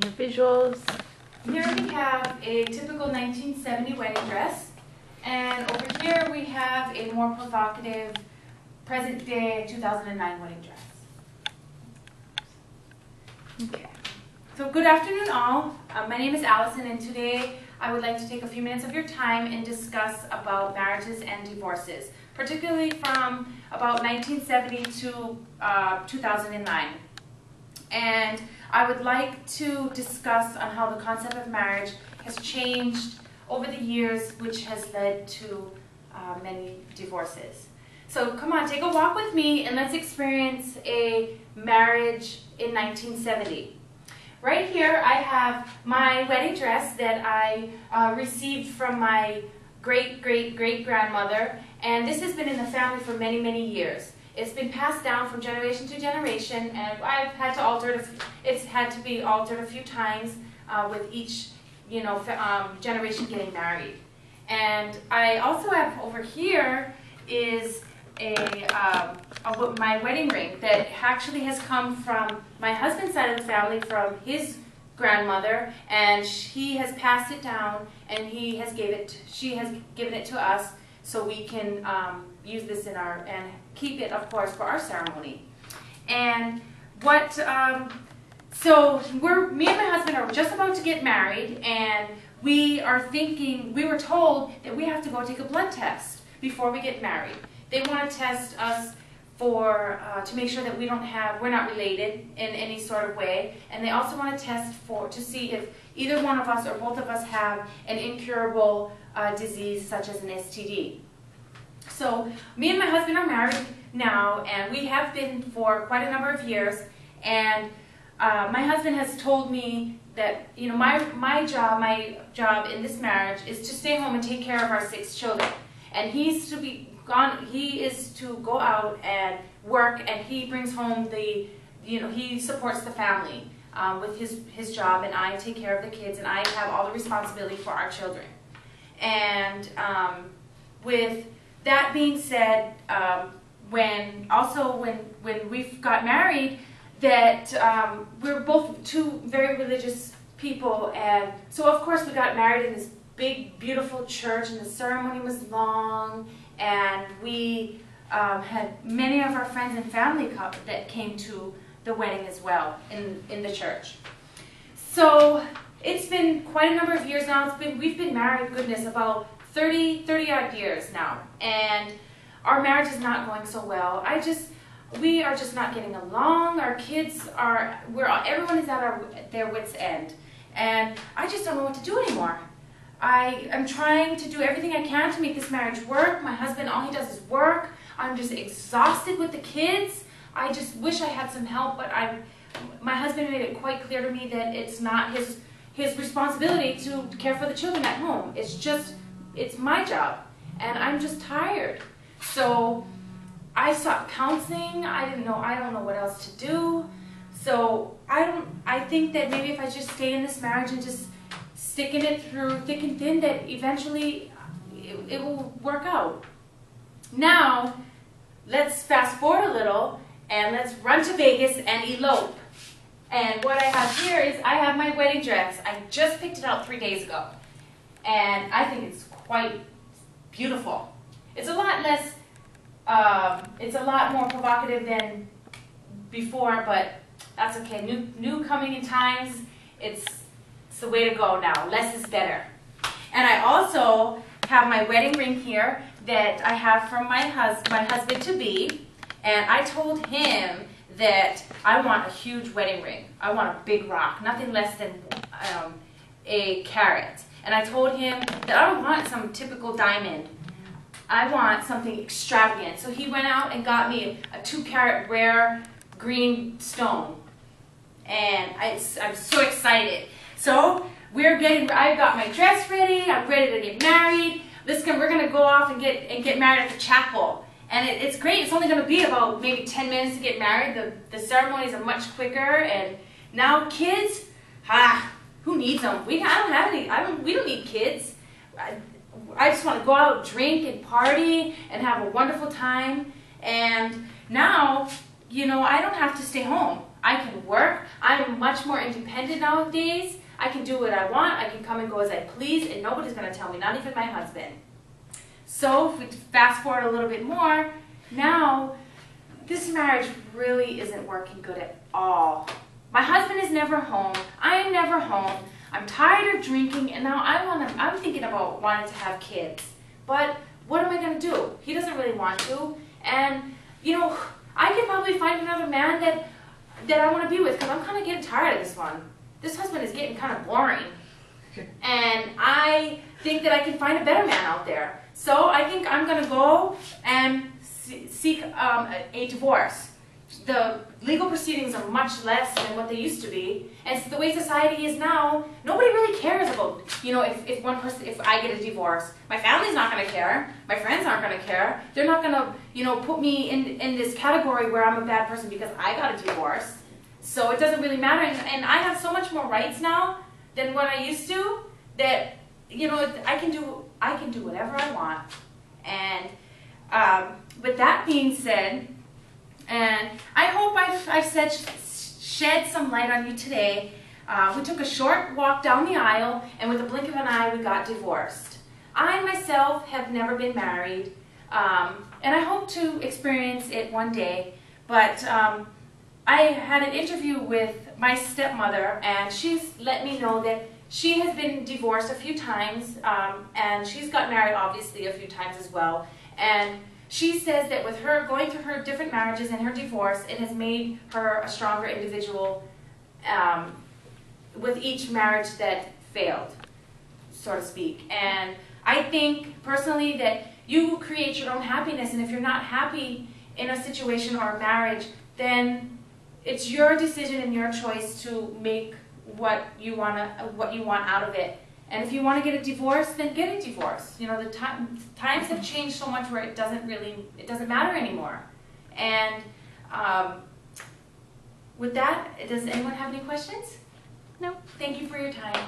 your visuals. Here we have a typical 1970 wedding dress, and over here we have a more provocative present day 2009 wedding dress. Okay. So good afternoon all. My name is Allison, and today I would like to take a few minutes of your time and discuss about marriages and divorces, particularly from about 1970 to 2009. And I would like to discuss on how the concept of marriage has changed over the years, which has led to many divorces. So come on, take a walk with me and let's experience a marriage in 1970. Right here I have my wedding dress that I received from my great-great-great-grandmother, and this has been in the family for many, many years. It's been passed down from generation to generation, and I've had to alter it. It's had to be altered a few times with each, generation getting married. And I also have over here is my wedding ring that actually has come from my husband's side of the family, from his grandmother, and he has passed it down, and she has given it to us so we can use this in and keep it, of course, for our ceremony. And so me and my husband are just about to get married, and we were told that we have to go take a blood test before we get married. They want to test us to make sure that we're not related in any sort of way, and they also want to test to see if either one of us or both of us have an incurable disease such as an STD. So me and my husband are married now, and we have been for quite a number of years, and my husband has told me that my job in this marriage is to stay home and take care of our 6 children, and he is to go out and work, and he brings home he supports the family with his job, and I take care of the kids, and I have all the responsibility for our children. And with that being said, when we got married, that we're both 2 very religious people, and so of course we got married in this big, beautiful church, and the ceremony was long, and we had many of our friends and family that came to the wedding as well in the church. So it's been quite a number of years now. We've been married, goodness, about 30 odd years now, and our marriage is not going so well. We are just not getting along. Our kids everyone is at their wits' end, and I just don't know what to do anymore. I am trying to do everything I can to make this marriage work. My husband, all he does is work. I'm just exhausted with the kids. I just wish I had some help, but my husband made it quite clear to me that it's not his responsibility to care for the children at home. It's my job, and I'm just tired. So I sought counseling. I don't know what else to do. So I think that maybe if I just stay in this marriage and just sticking it through thick and thin, that eventually it will work out. Now, let's fast forward a little and let's run to Vegas and elope. And what I have here is I have my wedding dress. I just picked it out 3 days ago, and I think it's quite beautiful. It's a lot less, it's a lot more provocative than before, but that's okay. New coming in times, it's the way to go now. Less is better. And I also have my wedding ring here that I have from my husband-to-be, and I told him that I want a huge wedding ring. I want a big rock, nothing less than a carat. And I told him that I don't want some typical diamond. I want something extravagant. So he went out and got me a 2-carat rare green stone. And I'm so excited. So I've got my dress ready. I'm ready to get married. We're going to go off and get married at the chapel. And it's great. It's only going to be about maybe 10 minutes to get married. The ceremonies are much quicker. And now kids, who needs them? We don't need kids. I just want to go out, drink, and party, and have a wonderful time. And now, I don't have to stay home. I can work. I'm much more independent nowadays. I can do what I want. I can come and go as I please, and nobody's going to tell me, not even my husband. So if we fast forward a little bit more, now this marriage really isn't working good at all. My husband is never home. I am never home. I'm tired of drinking, and now I'm thinking about wanting to have kids. But what am I going to do? He doesn't really want to. And, you know, I could probably find another man that I want to be with, because I'm kind of getting tired of this one. This husband is getting kind of boring. And I think that I can find a better man out there. So I think I'm going to go and seek a divorce. The legal proceedings are much less than what they used to be. And the way society is now, nobody really cares about, you know, if I get a divorce. My family's not going to care. My friends aren't going to care. They're not going to, you know, put me in this category where I'm a bad person because I got a divorce. So it doesn't really matter. And I have so much more rights now than what I used to, that, you know, I can do whatever I want. And with that being said, and I hope I've shed some light on you today. We took a short walk down the aisle, and with a blink of an eye, we got divorced. I myself have never been married, and I hope to experience it one day. But I had an interview with my stepmother, and she's let me know that she has been divorced a few times, and she's got married obviously a few times as well. And she says that with her going through her different marriages and her divorce, it has made her a stronger individual with each marriage that failed, so to speak. And I think personally that you create your own happiness, and if you're not happy in a situation or a marriage, then it's your decision and your choice to make what you want out of it. And if you want to get a divorce, then get a divorce. You know, the times have changed so much where it doesn't matter anymore. And with that, does anyone have any questions? No. Thank you for your time.